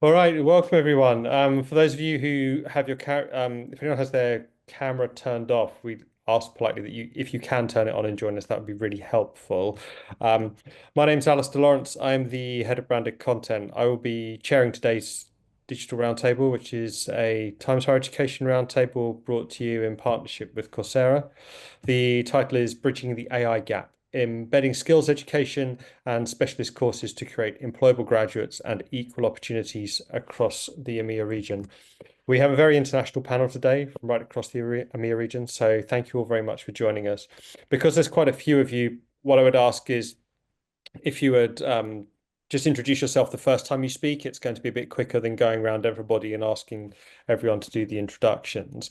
All right, welcome everyone. For those of you who have your if anyone has their camera turned off, we ask politely that if you can turn it on and join us, that would be really helpful. Um, my name's Alistair Lawrence. I'm the head of branded content. I will be chairing today's digital roundtable, which is a Times Higher Education roundtable brought to you in partnership with Coursera. The title is Bridging the AI Gap, embedding skills education and specialist courses to create employable graduates and equal opportunities across the EMEA region. We have a very international panel today from right across the EMEA region, so thank you all very much for joining us. Because there's quite a few of you, what I would ask is if you would just introduce yourself the first time you speak. It's going to be a bit quicker than going around everybody and asking everyone to do the introductions.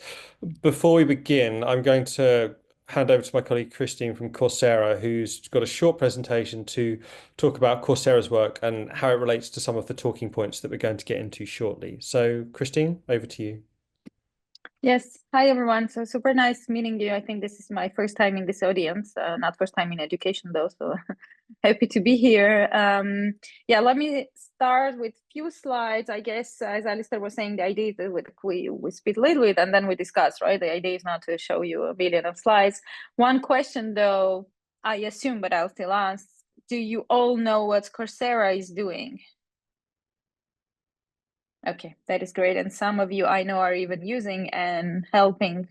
Before we begin, I'm going to hand over to my colleague Christine from Coursera, who's got a short presentation to talk about Coursera's work and how it relates to some of the talking points that we're going to get into shortly. So, Christine, over to you. Yes. Hi, everyone. So super nice meeting you. I think this is my first time in this audience, not first time in education though. So happy to be here. Yeah, let me start with few slides. I guess, as Alistair was saying, the idea is that we speak a little bit and then we discuss, right? The idea is not to show you a billion of slides. One question though, I assume, but I'll still ask, do you all know what Coursera is doing? Okay, that is great. And some of you I know are even using and helping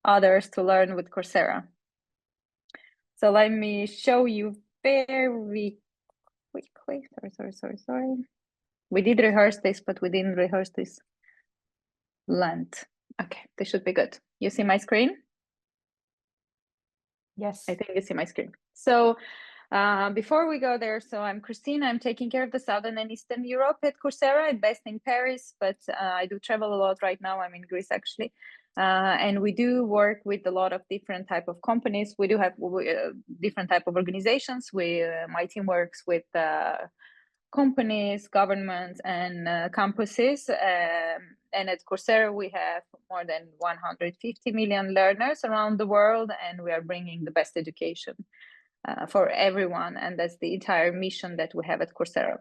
others to learn with Coursera. So let me show you very quickly. Sorry. We did rehearse this, but we didn't rehearse this length. Okay, this should be good. You see my screen? Yes. I think you see my screen. So before we go there, so I'm Christine. I'm taking care of the Southern and Eastern Europe at Coursera. I'm based in Paris, but I do travel a lot right now. I'm in Greece, actually. And we do work with a lot of different type of companies. We do have different type of organizations. My team works with companies, governments, and campuses. And at Coursera, we have more than 150 million learners around the world, and we are bringing the best education for everyone. And that's the entire mission that we have at Coursera.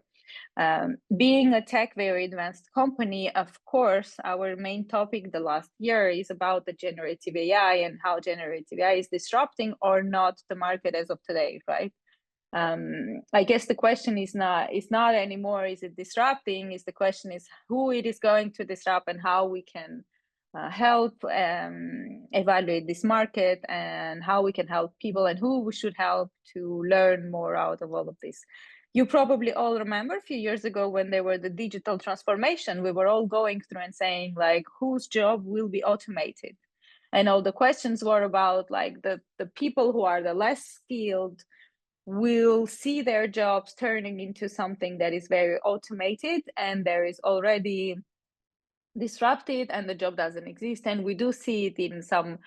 Being a tech very advanced company, of course, our main topic the last year is about the generative AI and how generative AI is disrupting or not the market as of today, right? I guess the question is not anymore, is it disrupting? Is the question is who it is going to disrupt and how we can help evaluate this market and how we can help people and who we should help to learn more out of all of this. You probably all remember a few years ago when there were the digital transformation, we were all going through and saying like, whose job will be automated? And all the questions were about like the people who are the less skilled will see their jobs turning into something that is very automated and there is already disrupted and the job doesn't exist. And we do see it in some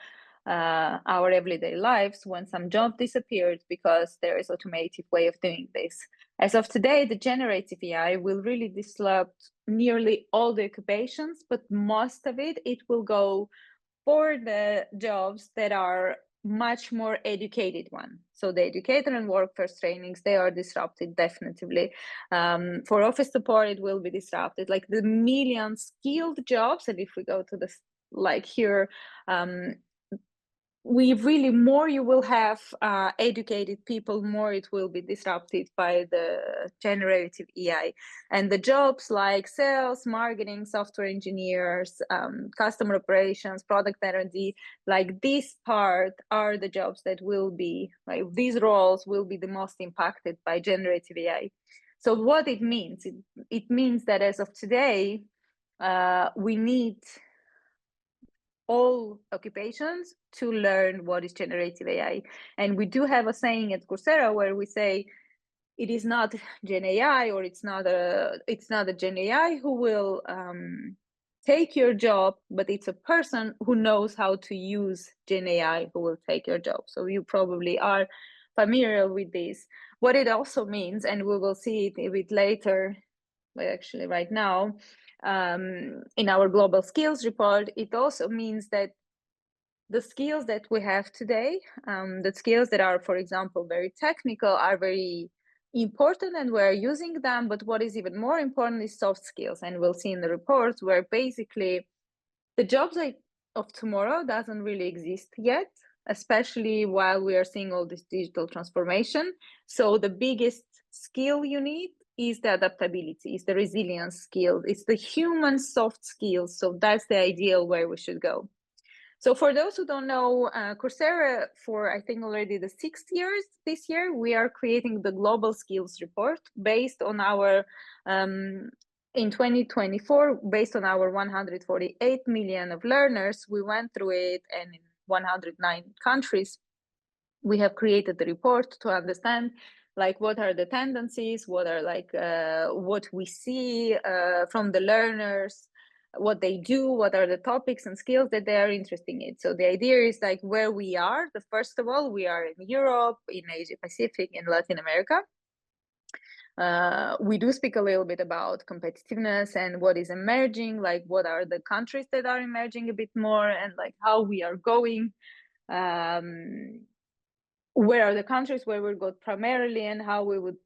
our everyday lives when some job disappeared because there is automated way of doing this. As of today, the generative AI will really disrupt nearly all the occupations, but most of it will go for the jobs that are much more educated one. So the educator and workforce trainings, they are disrupted definitively. For office support, it will be disrupted. Like the million skilled jobs, and if we go to this, like here, we really more you will have educated people, more it will be disrupted by the generative AI. And the jobs like sales, marketing, software engineers, customer operations, product R&D, like this part are the jobs that will be, like these roles will be the most impacted by generative AI. So what it means, it means that as of today, we need all occupations to learn what is generative AI. And we do have a saying at Coursera where we say it is not Gen AI or it's not a Gen AI who will take your job, but it's a person who knows how to use Gen AI who will take your job. So you probably are familiar with this. What it also means, and we will see it a bit later, actually right now, in our global skills report, it also means that the skills that we have today, the skills that are, for example, very technical, are very important and we're using them, but what is even more important is soft skills. And we'll see in the report where basically the jobs of tomorrow doesn't really exist yet, especially while we are seeing all this digital transformation. So the biggest skill you need is the adaptability, is the resilience skill, it's the human soft skills. So that's the ideal where we should go. So for those who don't know, Coursera, for I think already the 6th years this year, we are creating the Global Skills Report based on our, in 2024, based on our 148 million of learners, we went through it, and in 109 countries, we have created the report to understand like what are the tendencies, what are like what we see from the learners, what they do, what are the topics and skills that they are interested in. So the idea is like where we are. The first of all, we are in Europe, in Asia Pacific, in Latin America. We do speak a little bit about competitiveness and what is emerging, like what are the countries that are emerging a bit more, and like how we are going. Where are the countries where we go primarily, and how we would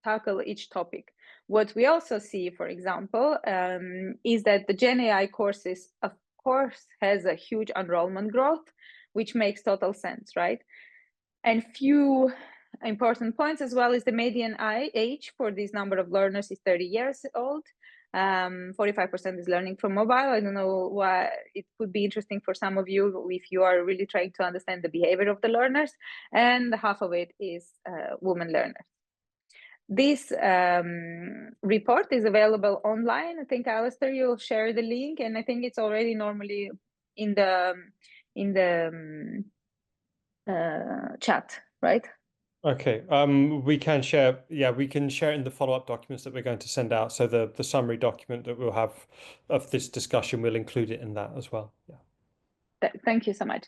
tackle each topic. What we also see, for example, is that the Gen AI courses, of course, has a huge enrollment growth, which makes total sense, right? And few important points as well is the median age for this number of learners is 30 years old. 45% is learning from mobile. I don't know why. It could be interesting for some of you if you are really trying to understand the behavior of the learners, and half of it is women learners. This report is available online. I think, Alistair, you'll share the link, and I think it's already normally in the chat, right? Okay. We can share. Yeah, we can share it in the follow-up documents that we're going to send out. So the summary document that we'll have of this discussion, we'll include it in that as well. Yeah. Thank you so much.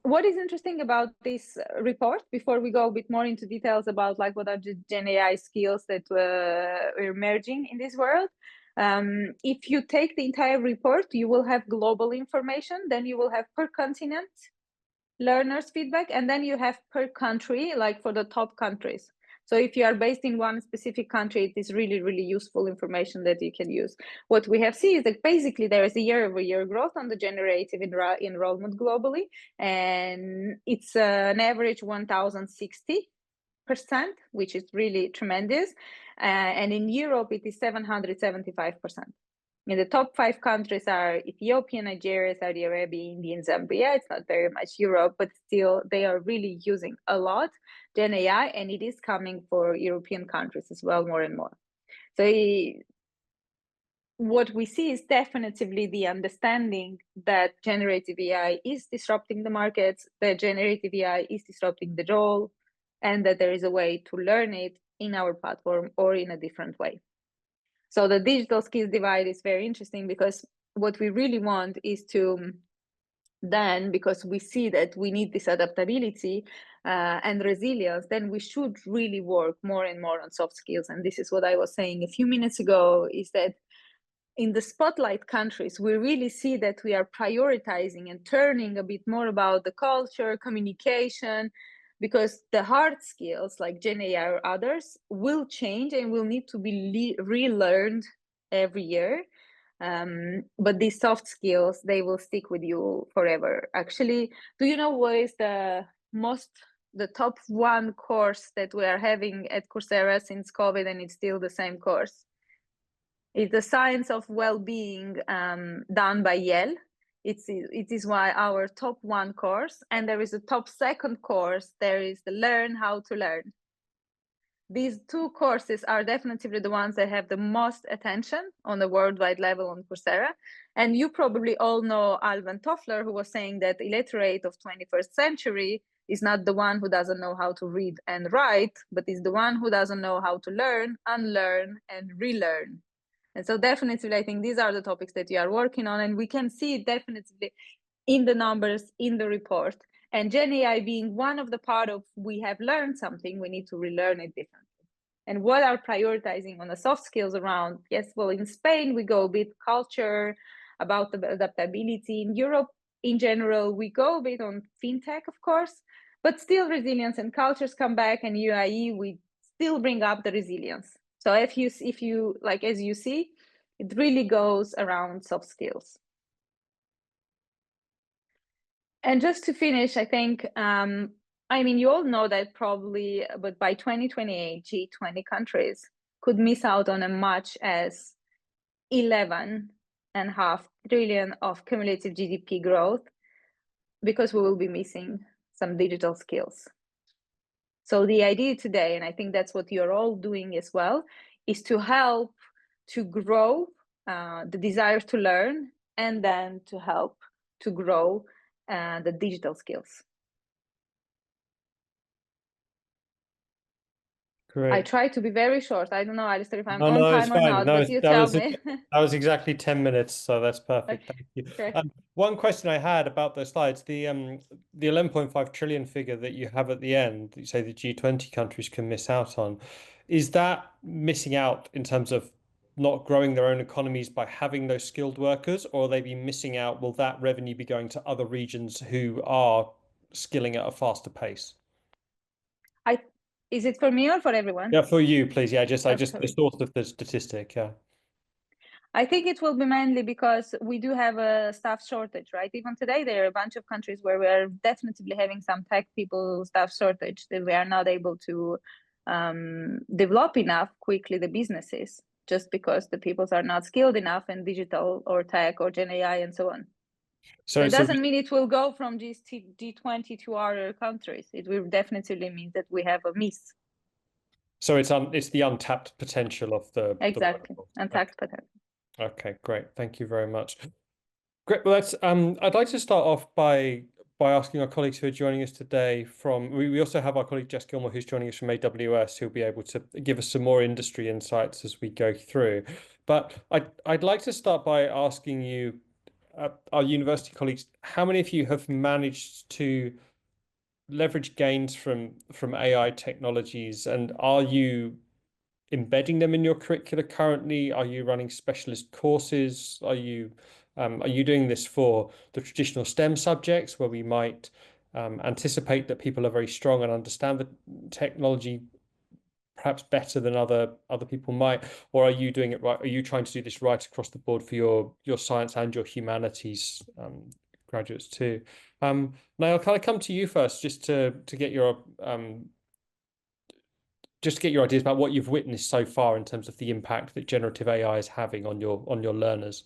What is interesting about this report, before we go a bit more into details about like what are the Gen AI skills that are emerging in this world, if you take the entire report, you will have global information, then you will have per continent learners feedback, and then you have per country, like for the top countries. So if you are based in one specific country, it is really, really useful information that you can use. What we have seen is that basically there is a year-over-year growth on the generative enrollment globally, and it's an average 1,060%, which is really tremendous. And in Europe, it is 775%. And the top 5 countries are Ethiopia, Nigeria, Saudi Arabia, India, and Zambia. It's not very much Europe, but still they are really using a lot Gen AI, and it is coming for European countries as well, more and more. So what we see is definitely the understanding that generative AI is disrupting the markets, that generative AI is disrupting the role, and that there is a way to learn it in our platform or in a different way. So the digital skills divide is very interesting, because what we really want is to then, because we see that we need this adaptability and resilience, then we should really work more and more on soft skills. And this is what I was saying a few minutes ago, is that in the spotlight countries, we really see that we are prioritizing and turning a bit more about the culture, communication, because the hard skills like Gen AI or others will change and will need to be relearned every year. But these soft skills, they will stick with you forever. Actually, do you know what is the top one course that we are having at Coursera since COVID, and it's still the same course? It's the Science of Well-being done by Yale. It is why our top one course, and there is a top second course. There is the Learn How to Learn. These 2 courses are definitely the ones that have the most attention on the worldwide level on Coursera. And you probably all know Alvin Toffler, who was saying that illiterate of 21st century is not the one who doesn't know how to read and write, but is the one who doesn't know how to learn, unlearn, and relearn. And so definitely, I think these are the topics that you are working on, and we can see it definitely in the numbers, in the report. And Gen AI being one of the part of, we have learned something, we need to relearn it differently. And what are prioritizing on the soft skills around? Yes, well, in Spain, we go a bit culture, about the adaptability. In Europe, in general, we go a bit on fintech, of course, but still resilience, and cultures come back, and UAE, we still bring up the resilience. So if you like, as you see, it really goes around soft skills. And just to finish, I think, I mean, you all know that probably, but by 2028, G20 countries could miss out on as much as 11.5 trillion of cumulative GDP growth because we will be missing some digital skills. So the idea today, and I think that's what you're all doing as well, is to help to grow the desire to learn, and then to help to grow the digital skills. I Great. try to be very short. I don't know, Alistair, if I'm No, on no, it's time or fine. not, No, but you that tell was me. that was exactly 10 minutes, so that's perfect. Okay, Thank you. great. One question I had about those slides, the 11.5 trillion figure that you have at the end, that you say the G20 countries can miss out on, is that missing out in terms of not growing their own economies by having those skilled workers, or will they be missing out? Will that revenue be going to other regions who are skilling at a faster pace? Is it for me or for everyone? Yeah, for you, please. Yeah, I just the Okay. source of the statistic. Yeah. I think it will be mainly because we do have a staff shortage, right? Even today, there are a bunch of countries where we are definitely having some tech people staff shortage, that we are not able to develop enough quickly the businesses, just because the peoples are not skilled enough in digital or tech or Gen AI and so on. So So it it's a doesn't mean it will go from G20 to other countries. It will definitely mean that we have a miss. So it's the untapped potential of the Exactly. workforce. Okay. Untapped potential. Okay, great. Thank you very much. Great. Well, I'd like to start off by asking our colleagues who are joining us today from we also have our colleague Jess Gilmore who's joining us from AWS, who'll be able to give us some more industry insights as we go through. But I'd like to start by asking you, our university colleagues, how many of you have managed to leverage gains from AI technologies, and are you embedding them in your curricula currently? Are you running specialist courses? Are you doing this for the traditional STEM subjects where we might anticipate that people are very strong and understand the technology perhaps better than other people might? Or are you doing it right? Are you trying to do this right across the board for your science and your humanities graduates too? Niall, can I come to you first just to get your just to get your ideas about what you've witnessed so far in terms of the impact that generative AI is having on your learners.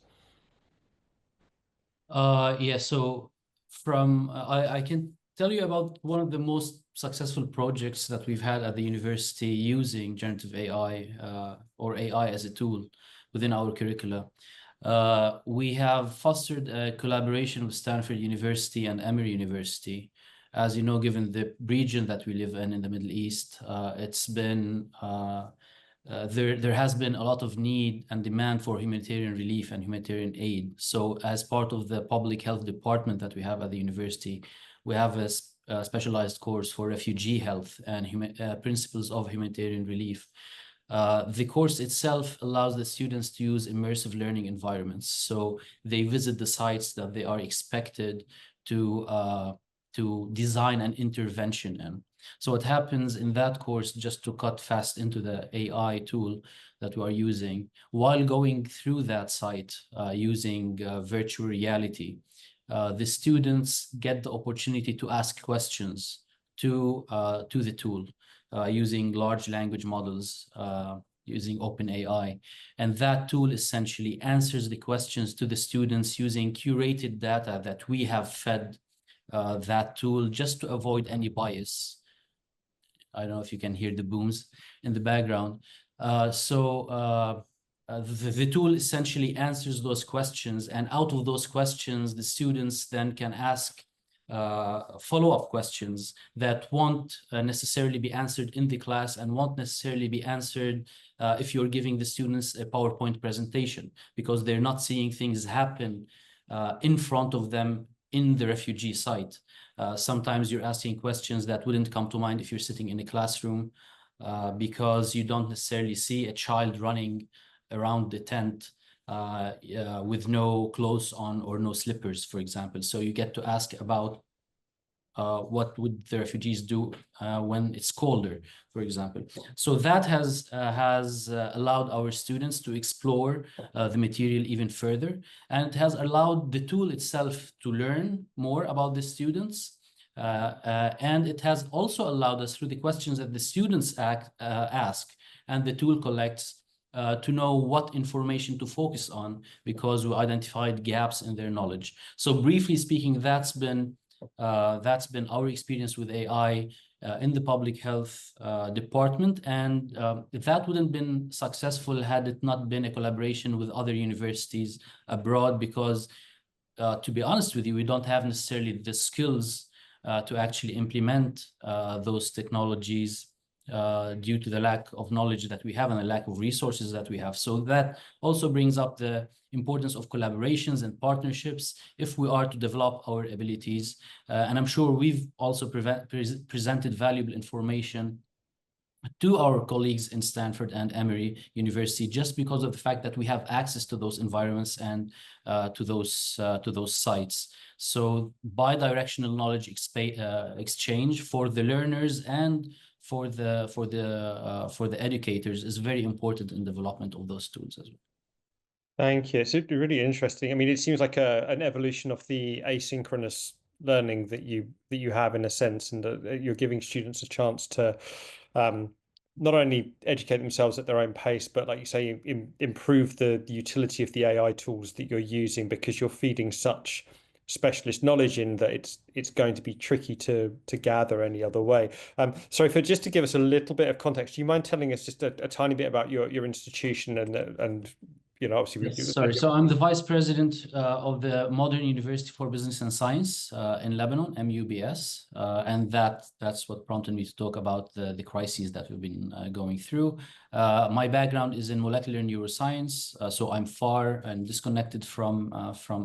Yeah, so from I can tell you about one of the most successful projects that we've had at the university using generative AI or AI as a tool within our curricula. We have fostered a collaboration with Stanford University and Emory University. As you know, given the region that we live in the Middle East, it's been there has been a lot of need and demand for humanitarian relief and humanitarian aid. So as part of the public health department that we have at the university, we have a specialized course for refugee health and principles of humanitarian relief. The course itself allows the students to use immersive learning environments. So they visit the sites that they are expected to design an intervention in. So what happens in that course, just to cut fast into the AI tool that we are using, while going through that site using virtual reality, the students get the opportunity to ask questions to the tool using large language models, using OpenAI. And that tool essentially answers the questions to the students using curated data that we have fed that tool just to avoid any bias. I don't know if you can hear the booms in the background. The tool essentially answers those questions, and out of those questions, the students then can ask follow-up questions that won't necessarily be answered in the class and won't necessarily be answered if you're giving the students a PowerPoint presentation, because they're not seeing things happen in front of them in the refugee site. Sometimes you're asking questions that wouldn't come to mind if you're sitting in a classroom because you don't necessarily see a child running around the tent with no clothes on or no slippers, for example. So you get to ask about what would the refugees do when it's colder, for example. So that has allowed our students to explore the material even further, and it has allowed the tool itself to learn more about the students. And it has also allowed us, through the questions that the students ask and the tool collects, to know what information to focus on, because we identified gaps in their knowledge. So briefly speaking, that's been our experience with AI in the public health department, and that wouldn't have been successful had it not been a collaboration with other universities abroad, because to be honest with you, we don't have necessarily the skills to actually implement those technologies due to the lack of knowledge that we have and the lack of resources that we have. So that also brings up the importance of collaborations and partnerships if we are to develop our abilities. And I'm sure we've also presented valuable information to our colleagues in Stanford and Emory University, just because of the fact that we have access to those environments and to those sites. So bi-directional knowledge exchange for the learners and for the educators is very important in development of those tools as well. Thank you. It's really interesting. I mean, it seems like an evolution of the asynchronous learning that you have, in a sense, and that you're giving students a chance to not only educate themselves at their own pace, but, like you say, improve the utility of the AI tools that you're using, because you're feeding such specialist knowledge in that it's going to be tricky to gather any other way. Sorry, just to give us a little bit of context, do you mind telling us just a tiny bit about your institution and obviously Yes, sorry. So I'm the vice president of the Modern University for Business and Science in Lebanon, MUBS, and that's what prompted me to talk about the crises that we've been going through. My background is in molecular neuroscience, so I'm far and disconnected from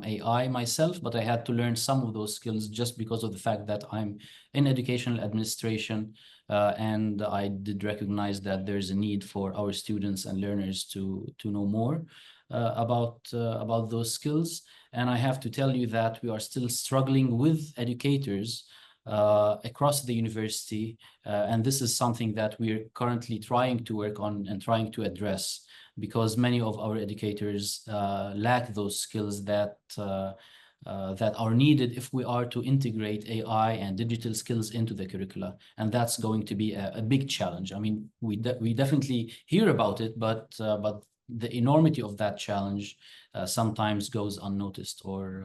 AI myself, but I had to learn some of those skills just because of the fact that I'm in educational administration, and I did recognize that there's a need for our students and learners to know more about those skills. And I have to tell you that we are still struggling with educators across the university, and this is something that we're currently trying to work on and trying to address, because many of our educators lack those skills that are needed if we are to integrate AI and digital skills into the curricula. And that's going to be a big challenge. I mean, we definitely hear about it, but the enormity of that challenge sometimes goes unnoticed or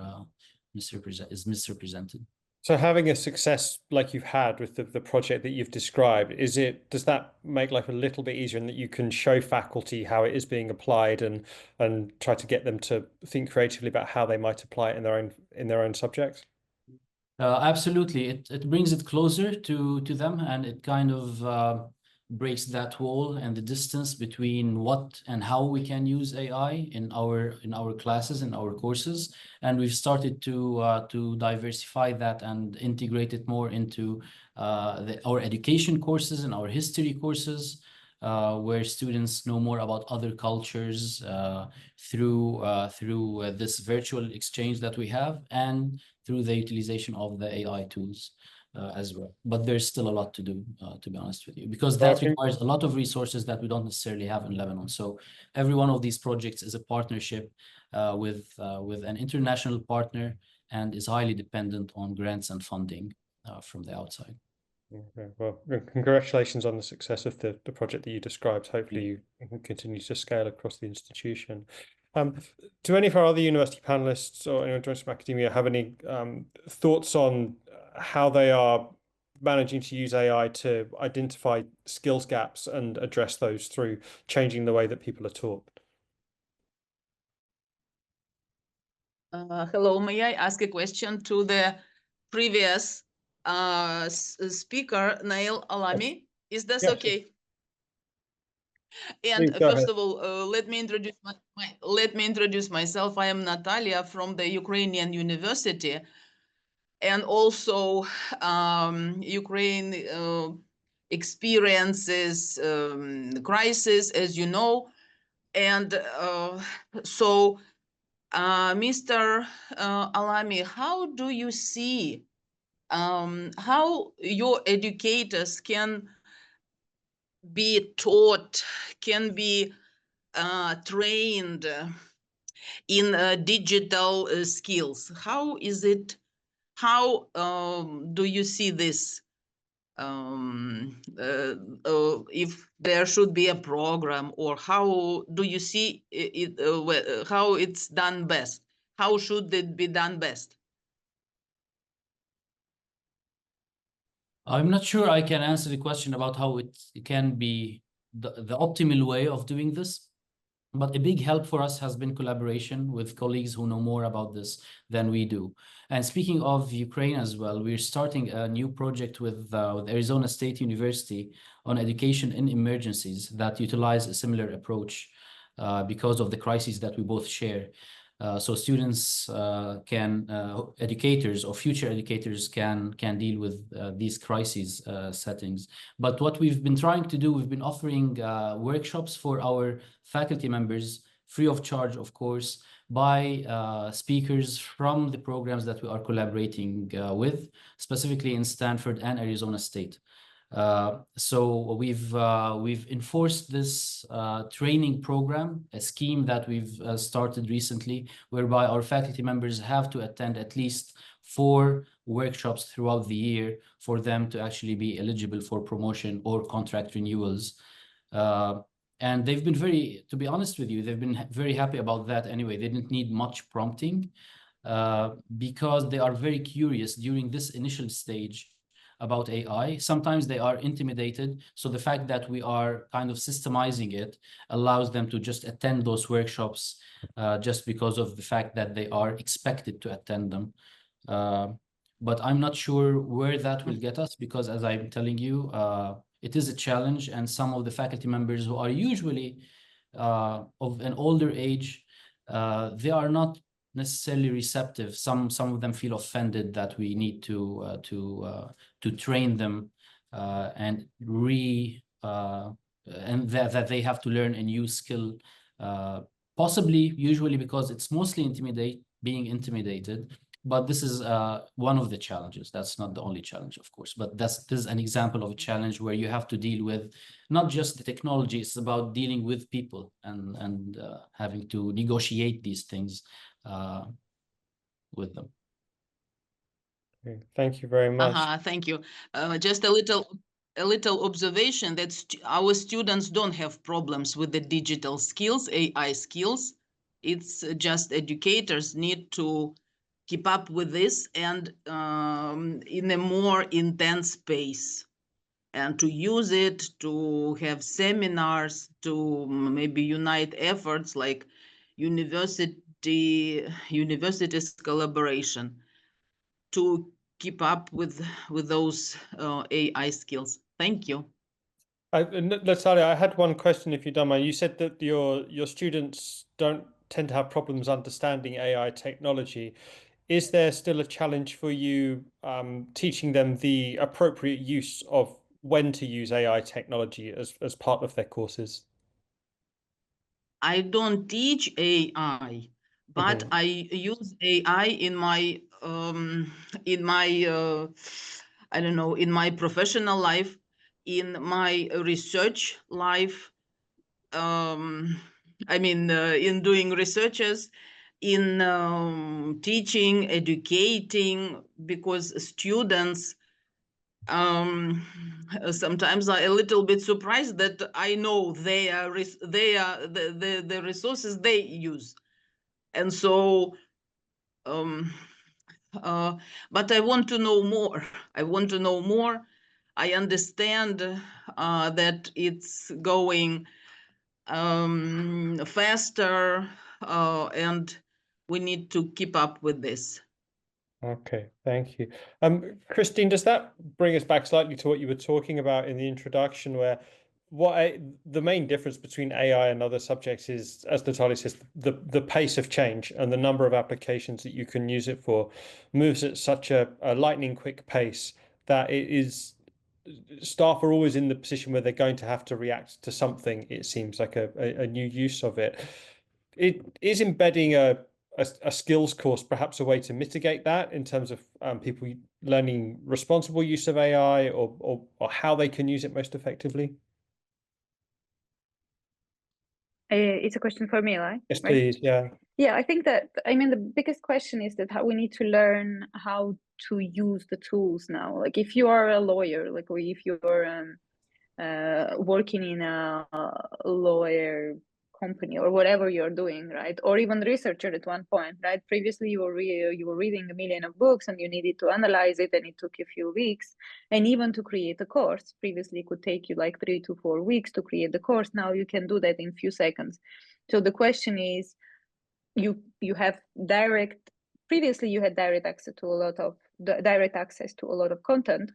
is misrepresented. So having a success like you've had with the project that you've described, does that make life a little bit easier in that you can show faculty how it is being applied and try to get them to think creatively about how they might apply it in their own subjects? Absolutely. It brings it closer to them, and it kind of breaks that wall and the distance between what and how we can use AI in our classes, in our courses. And we've started to diversify that and integrate it more into our education courses and our history courses, where students know more about other cultures through this virtual exchange that we have, and through the utilization of the AI tools as well. But there's still a lot to do, to be honest with you, because that requires a lot of resources that we don't necessarily have in Lebanon. So every one of these projects is a partnership with an international partner, and is highly dependent on grants and funding from the outside. Okay. Well, congratulations on the success of the project that you described. Hopefully you can continue to scale across the institution. Do any of our other university panelists or anyone joining from academia have any thoughts on how they are managing to use AI to identify skills gaps and address those through changing the way that people are taught? Hello, may I ask a question to the previous speaker, Nail Alami? Is this okay? And first of all, let me introduce myself. I am Natalia from the Ukrainian University, and also Ukraine experiences crisis, as you know. And so, Mr. Alami, how do you see how your educators can be taught, can be trained in digital skills. How is it? How do you see this? If there should be a program, or how do you see it, how it's done best? How should it be done best? I'm not sure I can answer the question about how it can be the optimal way of doing this. But a big help for us has been collaboration with colleagues who know more about this than we do. And speaking of Ukraine as well, we're starting a new project with Arizona State University on education in emergencies that utilize a similar approach because of the crises that we both share. So students educators or future educators can deal with these crises settings. But what we've been trying to do, we've been offering workshops for our faculty members, free of charge, of course, by speakers from the programs that we are collaborating with, specifically in Stanford and Arizona State. So we've enforced this training program, a scheme that we've started recently, whereby our faculty members have to attend at least 4 workshops throughout the year for them to actually be eligible for promotion or contract renewals. And they've been to be honest with you, they've been very happy about that anyway. They didn't need much prompting because they are very curious during this initial stage about AI. Sometimes they are intimidated. So the fact that we are kind of systemizing it allows them to just attend those workshops just because of the fact that they are expected to attend them. But I'm not sure where that will get us because, as I'm telling you, it is a challenge, and some of the faculty members who are usually of an older age, they are not necessarily receptive. Some of them feel offended that we need to train them and that they have to learn a new skill, possibly usually because it's mostly being intimidated. But this is one of the challenges. That's not the only challenge, of course, but this is an example of a challenge where you have to deal with not just the technology, it's about dealing with people and having to negotiate these things with them. Okay, thank you very much. Thank you. Just a little observation that our students don't have problems with the digital skills, AI skills. It's just educators need to keep up with this and in a more intense pace, and to use it, to have seminars, to maybe unite efforts like universities collaboration to keep up with those AI skills. Thank you. Natalia, I had one question, if you don't mind. You said that your students don't tend to have problems understanding AI technology. Is there still a challenge for you teaching them the appropriate use of when to use AI technology as part of their courses? I don't teach AI, but I use AI in my I don't know, in my professional life, in my research life. I mean, in doing researches, in teaching, educating, because students sometimes are a little bit surprised that I know the resources they use, and so but I want to know more. I want to know more. I understand that it's going faster, and we need to keep up with this. Okay, thank you. Christine, does that bring us back slightly to what you were talking about in the introduction, where the main difference between AI and other subjects is, as Natalia says, the pace of change and the number of applications that you can use it for moves at such a lightning quick pace that staff are always in the position where they're going to have to react to something. It seems like a new use of it. Is embedding a skills course perhaps a way to mitigate that in terms of people learning responsible use of AI or how they can use it most effectively? It's a question for me, right? Yes, please. Yeah. Yeah, I think that, I mean, the biggest question is that how we need to learn how to use the tools now. Like if you are a lawyer, like, or if you're working in a lawyer company or whatever you're doing, right? Or even researcher at one point, right? Previously, you were reading a million of books and you needed to analyze it, and it took you a few weeks. And even to create a course, previously it could take you like 3 to 4 weeks to create the course. Now you can do that in a few seconds. So the question is, you have previously you had direct access to a lot of content.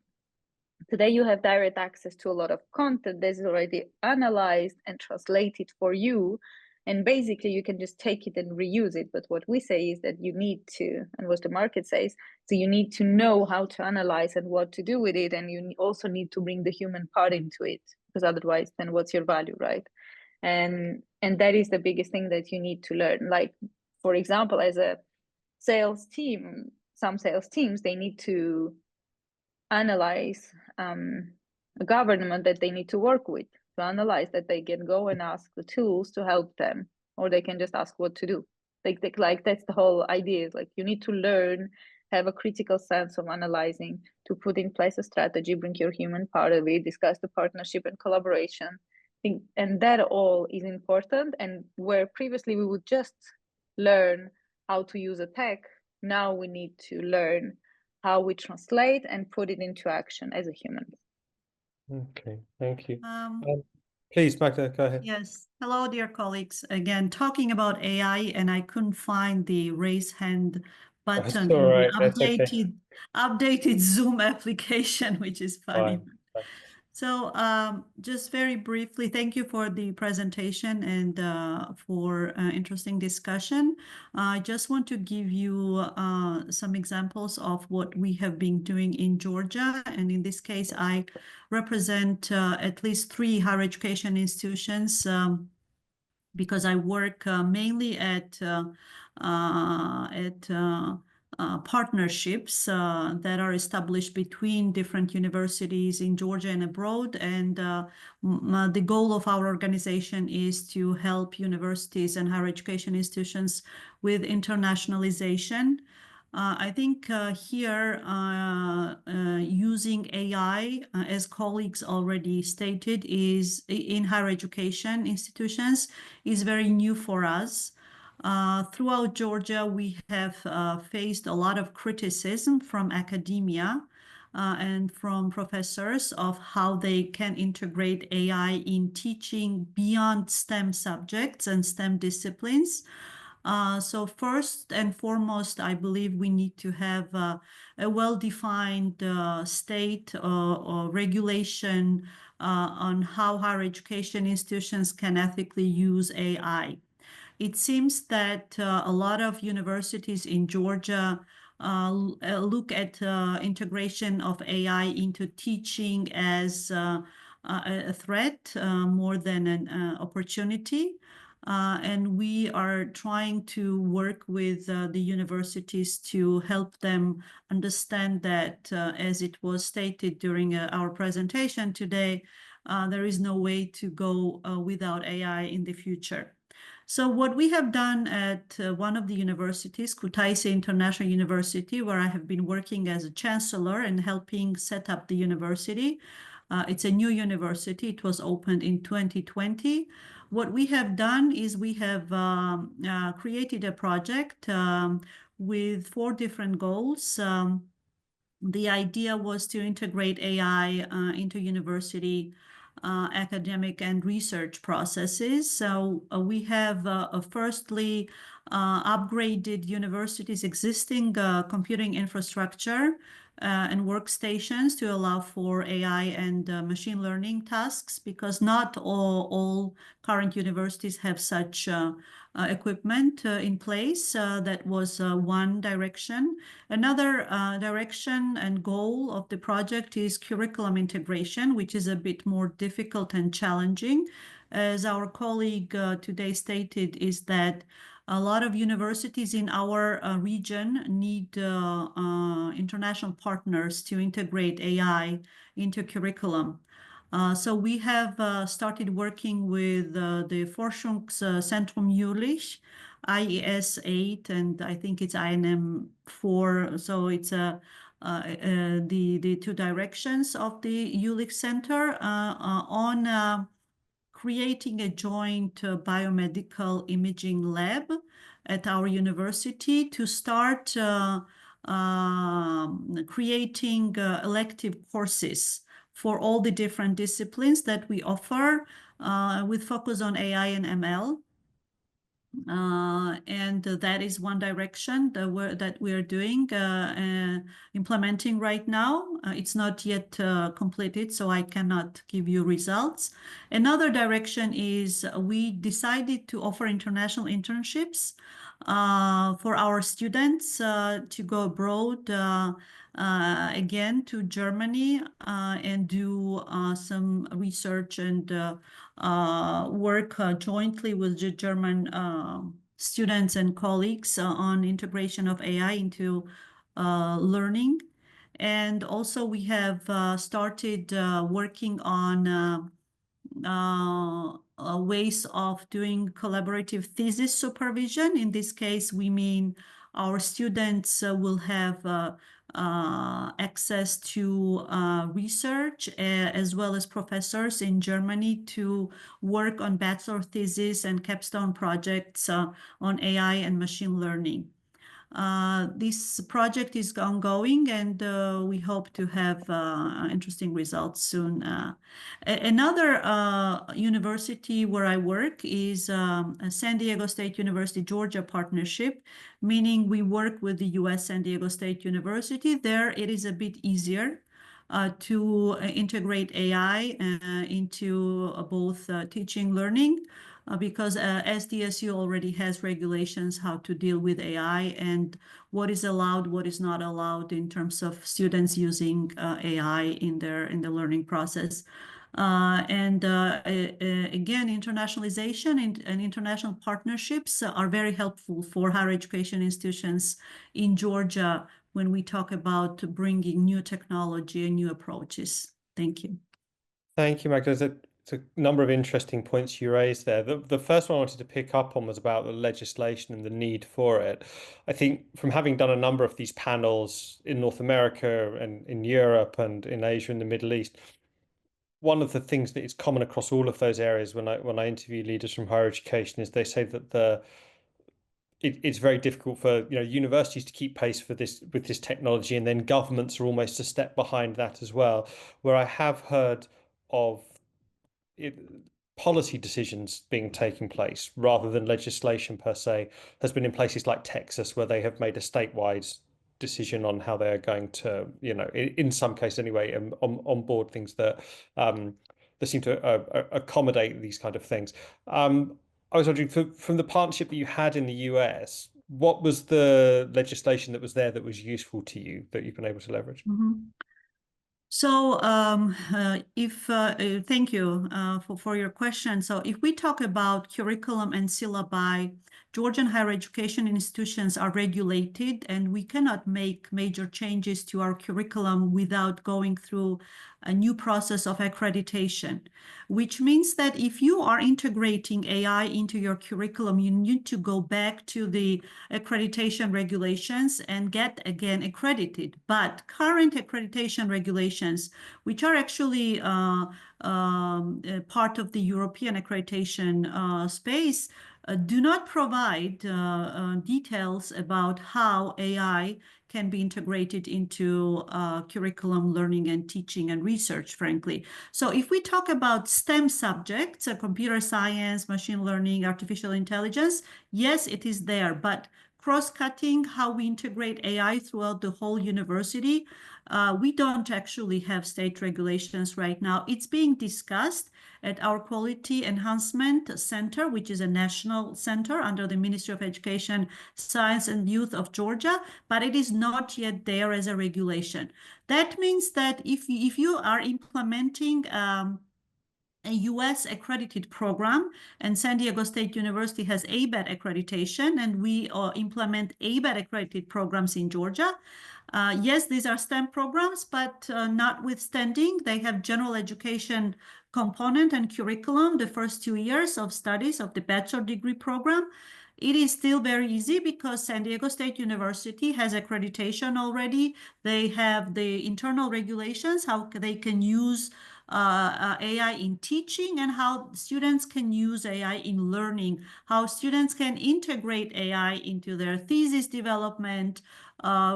Today you have direct access to a lot of content that's already analyzed and translated for you, and basically you can just take it and reuse it. But what we say is that you need to, and what the market says, so you need to know how to analyze and what to do with it, and you also need to bring the human part into it, because otherwise then what's your value, right? And that is the biggest thing that you need to learn. Like, for example, as a sales team, some sales teams, they need to analyze a government that they need to work with, to analyze that they can go and ask the tools to help them, or they can just ask what to do. Like that's the whole idea. Like you need to learn, have a critical sense of analyzing, to put in place a strategy, bring your human part of it, discuss the partnership and collaboration. And that all is important. And where previously we would just learn how to use a tech, now we need to learn how we translate and put it into action as a human. Okay, thank you. Please, Magda, go ahead. Yes. Hello, dear colleagues. Again, talking about AI, and I couldn't find the raise hand button That's all right. in That's the okay. updated Zoom application, which is funny. Fine. Fine. So just very briefly, thank you for the presentation and for interesting discussion. I just want to give you some examples of what we have been doing in Georgia. And in this case, I represent at least 3 higher education institutions because I work mainly at partnerships that are established between different universities in Georgia and abroad. And the goal of our organization is to help universities and higher education institutions with internationalization. I think here using AI, as colleagues already stated, is in higher education institutions is very new for us. Throughout Georgia, we have faced a lot of criticism from academia and from professors of how they can integrate AI in teaching beyond STEM subjects and STEM disciplines. So first and foremost, I believe we need to have a well-defined state or regulation on how higher education institutions can ethically use AI. It seems that a lot of universities in Georgia look at integration of AI into teaching as a threat more than an opportunity. And we are trying to work with the universities to help them understand that, as it was stated during our presentation today, there is no way to go without AI in the future. So what we have done at one of the universities, Kutaisi International University, where I have been working as a chancellor and helping set up the university. It's a new university. It was opened in 2020. What we have done is we have created a project with 4 different goals. The idea was to integrate AI into university academic and research processes. So we have firstly upgraded universities' existing computing infrastructure and workstations to allow for AI and machine learning tasks, because not all current universities have such equipment in place. That was one direction. Another direction and goal of the project is curriculum integration, which is a bit more difficult and challenging. As our colleague today stated, is that A lot of universities in our region need international partners to integrate AI into curriculum. So we have started working with the Forschungszentrum Jülich, IES 8, and I think it's INM 4. So it's the two directions of the Jülich Center on creating a joint biomedical imaging lab at our university to start creating elective courses for all the different disciplines that we offer with focus on AI and ML. And that is one direction that we're doing, implementing right now. It's not yet completed, so I cannot give you results. Another direction is we decided to offer international internships for our students to go abroad again to Germany and do some research and work jointly with the German students and colleagues on integration of AI into learning. And also we have started working on ways of doing collaborative thesis supervision. In this case, we mean our students will have access to research as well as professors in Germany to work on bachelor thesis and capstone projects on AI and machine learning. This project is ongoing, and we hope to have interesting results soon. Another university where I work is San Diego State University Georgia partnership, meaning we work with the US San Diego State University. There it is a bit easier to integrate AI into both teaching, learning, because SDSU already has regulations how to deal with AI and what is allowed, what is not allowed in terms of students using AI in the learning process. Again, internationalization and international partnerships are very helpful for higher education institutions in Georgia when we talk about bringing new technology and new approaches. Thank you. Thank you, Magda. It's a number of interesting points you raised there. The first one I wanted to pick up on was about the legislation and the need for it. I think from having done a number of these panels in North America and in Europe and in Asia and the Middle East, one of the things that is common across all of those areas when I interview leaders from higher education is they say that it's very difficult for universities to keep pace with this technology, and then governments are almost a step behind that as well. Where I have heard of policy decisions being taken place rather than legislation per se has been in places like Texas, where they have made a statewide decision on how they are going to, in some cases anyway, on board things that seem to accommodate these kind of things. I was wondering, from the partnership that you had in the US, what was the legislation that was there that was useful to you that you've been able to leverage? Mm-hmm. So thank you for your question. So if we talk about curriculum and syllabi, Georgian higher education institutions are regulated, and we cannot make major changes to our curriculum without going through a new process of accreditation, which means that if you are integrating AI into your curriculum, you need to go back to the accreditation regulations and get again accredited. But current accreditation regulations, which are actually part of the European accreditation space, do not provide details about how AI can be integrated into curriculum, learning and teaching and research, frankly. So if we talk about STEM subjects, computer science, machine learning, artificial intelligence, yes, it is there, but cross-cutting how we integrate AI throughout the whole university, we don't actually have state regulations right now. It's being discussed at our Quality Enhancement Center, which is a national center under the Ministry of Education, Science and Youth of Georgia, but it is not yet there as a regulation. That means that if you are implementing a US accredited program, and San Diego State University has ABET accreditation, and we implement ABET accredited programs in Georgia. Yes, these are STEM programs, but notwithstanding, they have general education component and curriculum the first 2 years of studies of the bachelor degree program. It is still very easy because San Diego State University has accreditation already. They have the internal regulations, how they can use AI in teaching and how students can use AI in learning, how students can integrate AI into their thesis development,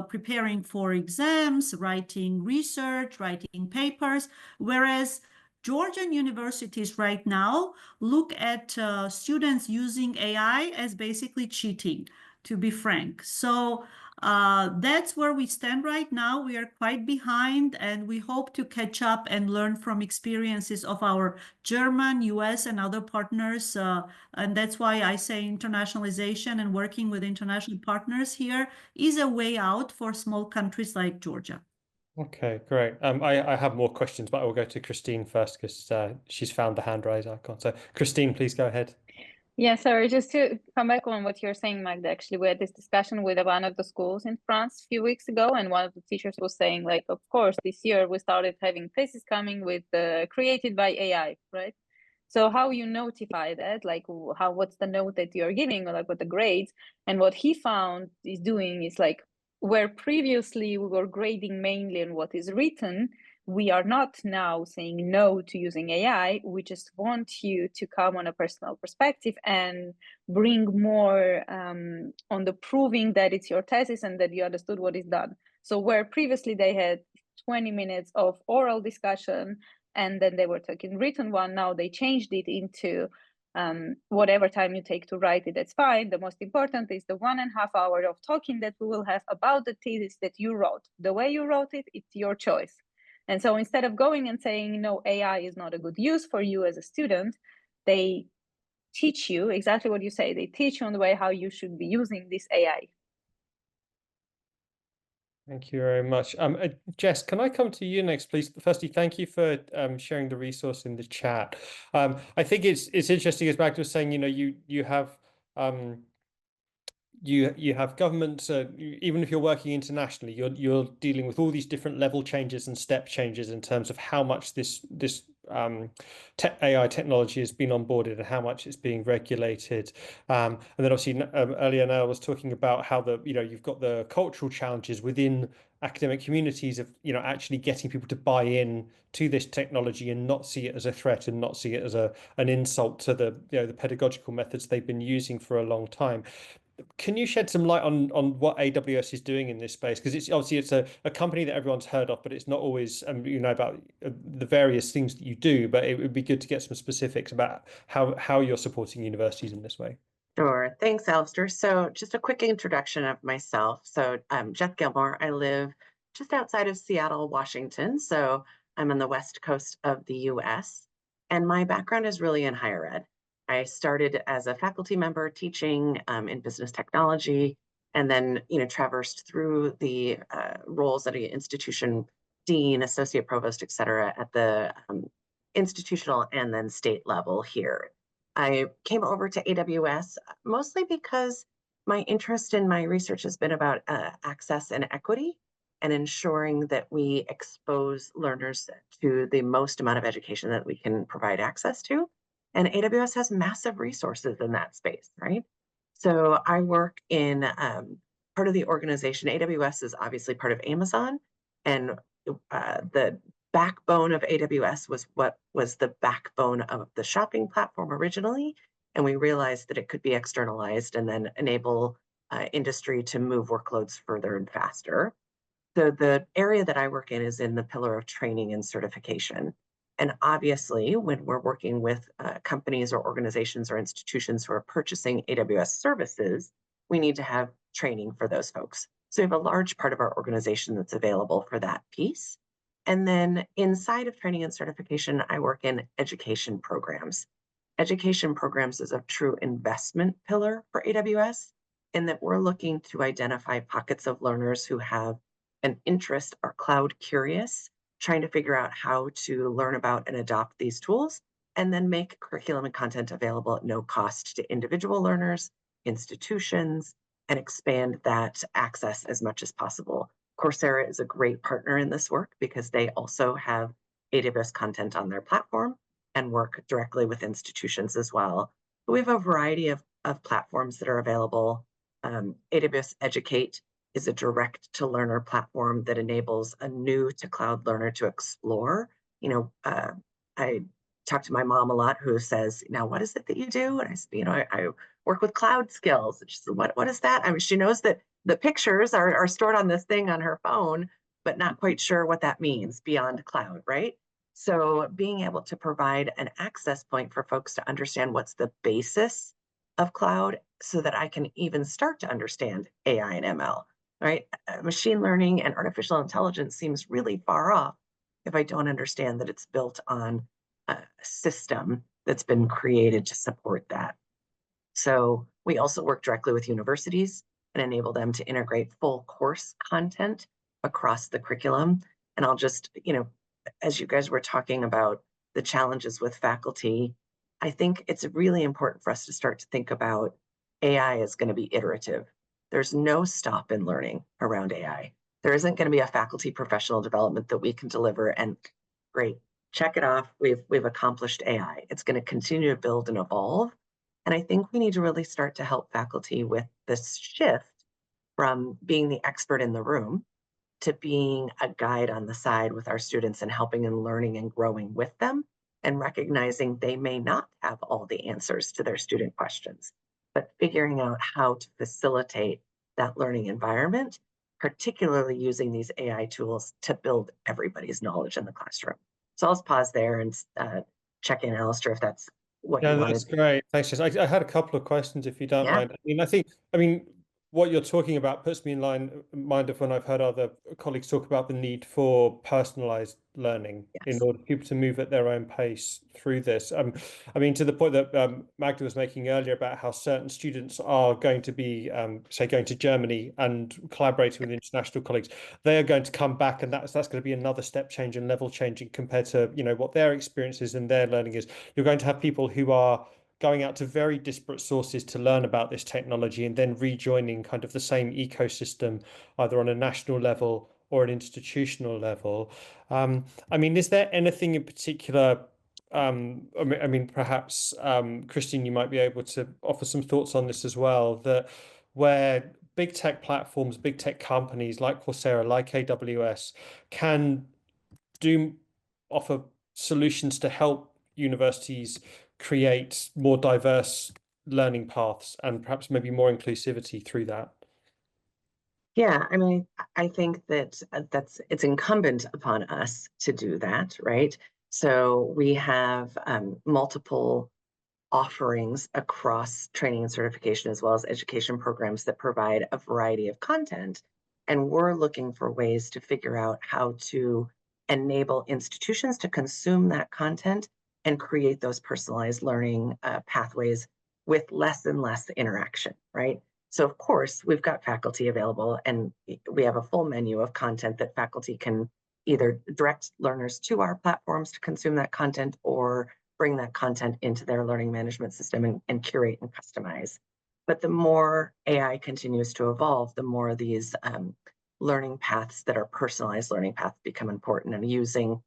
preparing for exams, writing research, writing papers, whereas Georgian universities right now look at students using AI as basically cheating, to be frank. So that's where we stand right now. We are quite behind, and we hope to catch up and learn from experiences of our German, US, and other partners. And that's why I say internationalization and working with international partners here is a way out for small countries like Georgia. Okay, great. I have more questions, but I will go to Christine first because she's found the hand raise icon. So Christine, please go ahead. Yeah, sorry, just to come back on what you're saying, Magda, actually, we had this discussion with one of the schools in France a few weeks ago, and one of the teachers was saying, like, of course, this year we started having thesis coming with created by AI, right? So how you notify that, like, what's the note that you're giving, or like what the grades? And what he found is doing is like, where previously we were grading mainly on what is written, we are not now saying no to using AI. We just want you to come on a personal perspective and bring more on the proving that it's your thesis and that you understood what is done. So where previously they had 20 minutes of oral discussion and then they were taking written one, now they changed it into whatever time you take to write it, that's fine. The most important is the 1.5 hours of talking that we will have about the thesis that you wrote. The way you wrote it, it's your choice. And so instead of going and saying, no, AI is not a good use for you as a student, they teach you exactly what you say. They teach you on the way how you should be using this AI. Thank you very much. Jess, can I come to you next, please? Firstly, thank you for sharing the resource in the chat. I think it's interesting, as Magda was saying, you know, you have you have governments, even if you're working internationally, you're dealing with all these different level changes and step changes in terms of how much this AI technology has been onboarded and how much it's being regulated. And then obviously earlier Nell was talking about how you've got the cultural challenges within academic communities of actually getting people to buy in to this technology and not see it as a threat and not see it as an insult to the pedagogical methods they've been using for a long time. Can you shed some light on what AWS is doing in this space? Because it's obviously a company that everyone's heard of, but it's not always about the various things that you do. But it would be good to get some specifics about how you're supporting universities in this way. Sure. Thanks, Alistair. So just a quick introduction of myself. So I'm Jeff Gilmore. I live just outside of Seattle, Washington. So I'm on the West Coast of the US. And my background is really in higher ed. I started as a faculty member teaching in business technology, and then traversed through the roles at an institution, dean, associate provost, et cetera, at the institutional and then state level here. I came over to AWS mostly because my interest in my research has been about access and equity and ensuring that we expose learners to the most amount of education that we can provide access to. And AWS has massive resources in that space, right? So I work in part of the organization. AWS is obviously part of Amazon, and the backbone of AWS was what was the backbone of the shopping platform originally. And we realized that it could be externalized and then enable industry to move workloads further and faster. So the area that I work in is in the pillar of training and certification. And obviously, when we're working with companies or organizations or institutions who are purchasing AWS services, we need to have training for those folks. So we have a large part of our organization that's available for that piece. And then inside of training and certification, I work in education programs. Education programs is a true investment pillar for AWS in that we're looking to identify pockets of learners who have an interest, are cloud curious, trying to figure out how to learn about and adopt these tools, and then make curriculum and content available at no cost to individual learners, institutions, and expand that access as much as possible. Coursera is a great partner in this work because they also have AWS content on their platform and work directly with institutions as well. But we have a variety of platforms that are available. AWS Educate is a direct to learner platform that enables a new to cloud learner to explore. I talk to my mom a lot, who says, now, what is it that you do? And I said, I work with cloud skills. And she said, what is that? I mean, she knows that the pictures are stored on this thing on her phone, but not quite sure what that means beyond cloud, right? So being able to provide an access point for folks to understand what's the basis of cloud so that I can even start to understand AI and ML, right? Machine learning and artificial intelligence seems really far off if I don't understand that it's built on a system that's been created to support that. So we also work directly with universities and enable them to integrate full course content across the curriculum. And I'll just, as you guys were talking about the challenges with faculty, I think it's really important for us to start to think about AI is going to be iterative. There's no stop in learning around AI. There isn't going to be a faculty professional development that we can deliver and great, check it off. We've accomplished AI. It's going to continue to build and evolve. And I think we need to really start to help faculty with this shift from being the expert in the room to being a guide on the side with our students and helping and learning and growing with them and recognizing they may not have all the answers to their student questions, but figuring out how to facilitate that learning environment, particularly using these AI tools to build everybody's knowledge in the classroom. So I'll just pause there and check in, Alistair, if that's what you wanted. That's great. Thanks, Jess. I had a couple of questions, if you don't mind. I mean, what you're talking about puts me in mind of when I've heard other colleagues talk about the need for personalized learning in order for people to move at their own pace through this. I mean, to the point that Magda was making earlier about how certain students are going to be, say, going to Germany and collaborating with international colleagues, they are going to come back, and that's going to be another step change and level changing compared to what their experiences and their learning is. You're going to have people who are going out to very disparate sources to learn about this technology and then rejoining kind of the same ecosystem, either on a national level or an institutional level. I mean, is there anything in particular? I mean, perhaps Christine, you might be able to offer some thoughts on this as well, that where big tech platforms, big tech companies like Coursera, like AWS can offer solutions to help universities create more diverse learning paths and perhaps maybe more inclusivity through that. Yeah, I mean, I think that it's incumbent upon us to do that, right? So we have multiple offerings across training and certification, as well as education programs that provide a variety of content. And we're looking for ways to figure out how to enable institutions to consume that content and create those personalized learning pathways with less and less interaction, right? So of course, we've got faculty available and we have a full menu of content that faculty can either direct learners to our platforms to consume that content or bring that content into their learning management system and curate and customize. But the more AI continues to evolve, the more these learning paths that are personalized learning paths become important, and using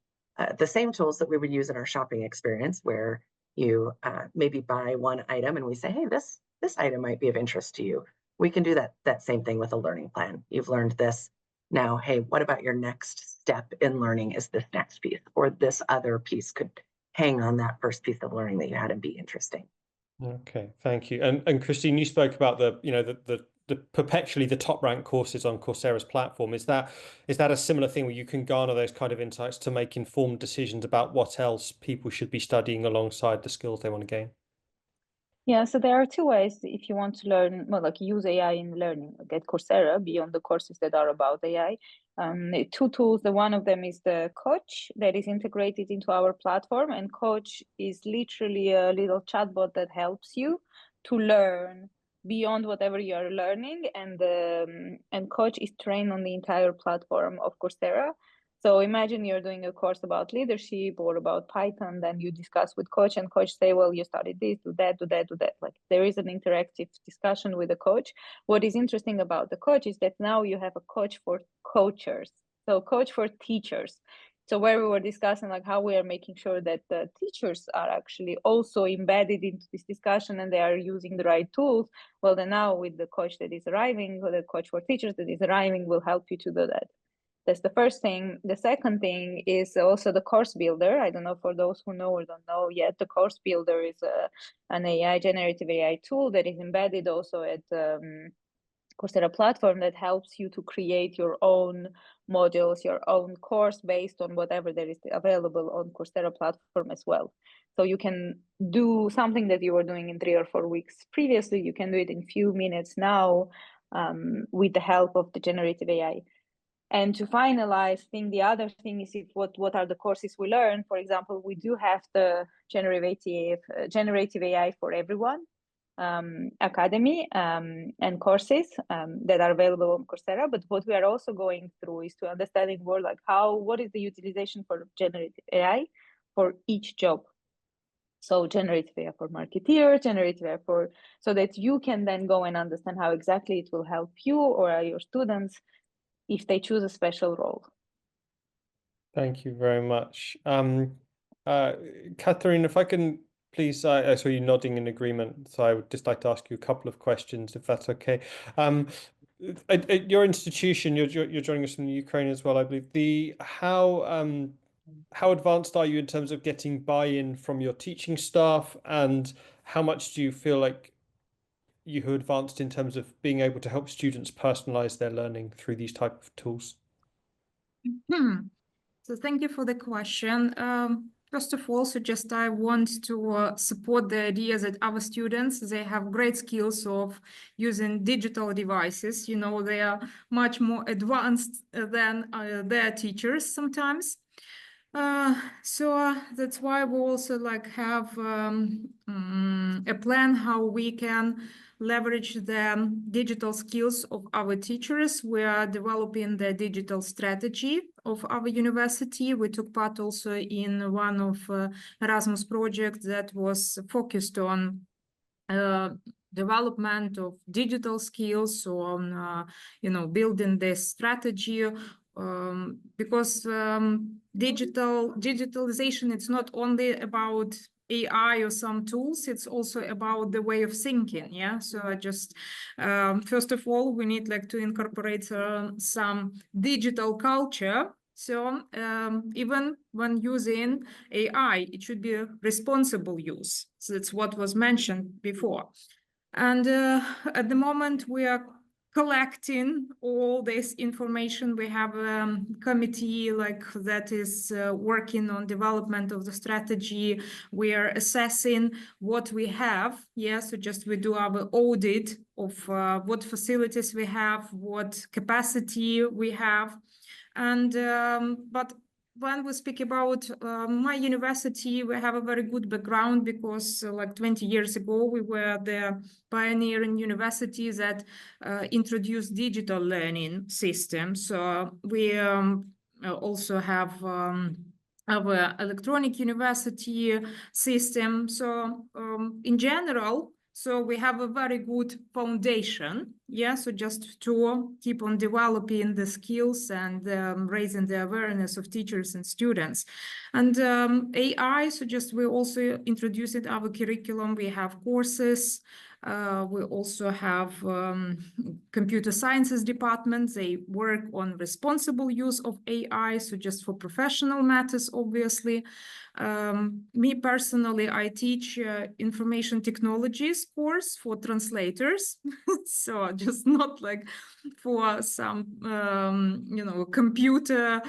the same tools that we would use in our shopping experience, where you maybe buy one item and we say, hey, this item might be of interest to you. We can do that same thing with a learning plan. You've learned this. Now, hey, what about your next step in learning is this next piece, or this other piece could hang on that first piece of learning that you had and be interesting. Okay, thank you. And Christine, you spoke about the perpetually the top ranked courses on Coursera's platform. Is that a similar thing where you can garner those kind of insights to make informed decisions about what else people should be studying alongside the skills they want to gain? Yeah, so there are two ways if you want to learn, well, like use AI in learning. Get Coursera beyond the courses that are about AI. Two tools. The one of them is the Coach that is integrated into our platform, and Coach is literally a little chatbot that helps you to learn beyond whatever you are learning, and Coach is trained on the entire platform of Coursera. So imagine you're doing a course about leadership or about Python, then you discuss with coach, and coach say, well, you studied this, do that, do that, do that. Like there is an interactive discussion with the coach. What is interesting about the coach is that now you have a coach for coachers, so coach for teachers. So where we were discussing like how we are making sure that the teachers are actually also embedded into this discussion and they are using the right tools. Well, then now with the coach that is arriving, or the coach for teachers that is arriving, will help you to do that. That's the first thing. The second thing is also the course builder. I don't know for those who know or don't know yet, the course builder is an AI, generative AI tool that is embedded also at Coursera platform that helps you to create your own modules, your own course based on whatever there is available on Coursera platform as well. So you can do something that you were doing in 3 or 4 weeks previously, you can do it in few minutes now with the help of the generative AI. And to finalize, I think the other thing is what are the courses we learn. For example, we do have the generative AI for everyone academy and courses that are available on Coursera. But what we are also going through is to understanding more like what is the utilization for generative AI for each job. So generative AI for marketeers, generative AI so that you can then go and understand how exactly it will help you or your students if they choose a special role. Thank you very much. Catherine, if I can please, I saw you nodding in agreement, so I would just like to ask you a couple of questions, if that's okay. At your institution, you're joining us from the Ukraine as well, I believe. How advanced are you in terms of getting buy-in from your teaching staff, and how much do you feel like you have advanced in terms of being able to help students personalize their learning through these type of tools? So thank you for the question. First of all, I want to support the idea that our students, they have great skills of using digital devices. You know, they are much more advanced than their teachers sometimes. So that's why we also have a plan how we can leverage the digital skills of our teachers. We are developing the digital strategy of our university. We took part also in one of Erasmus projects that was focused on development of digital skills, on building this strategy. Because digitalization, it's not only about AI or some tools, it's also about the way of thinking. Yeah, so first of all, we need to incorporate some digital culture. So even when using AI, it should be a responsible use. So that's what was mentioned before. And at the moment, we are collecting all this information. We have a committee that is working on development of the strategy. We are assessing what we have. Yeah, so we do our audit of what facilities we have, what capacity we have. And but when we speak about my university, we have a very good background because 20 years ago, we were the pioneering university that introduced digital learning systems. So we also have our electronic university system. So in general, so we have a very good foundation. Yeah, so just to keep on developing the skills and raising the awareness of teachers and students. And AI, so we also introduced it our curriculum. We have courses. We also have computer sciences departments. They work on responsible use of AI, so just for professional matters, obviously. Me personally, I teach information technologies course for translators. So just not for some, computer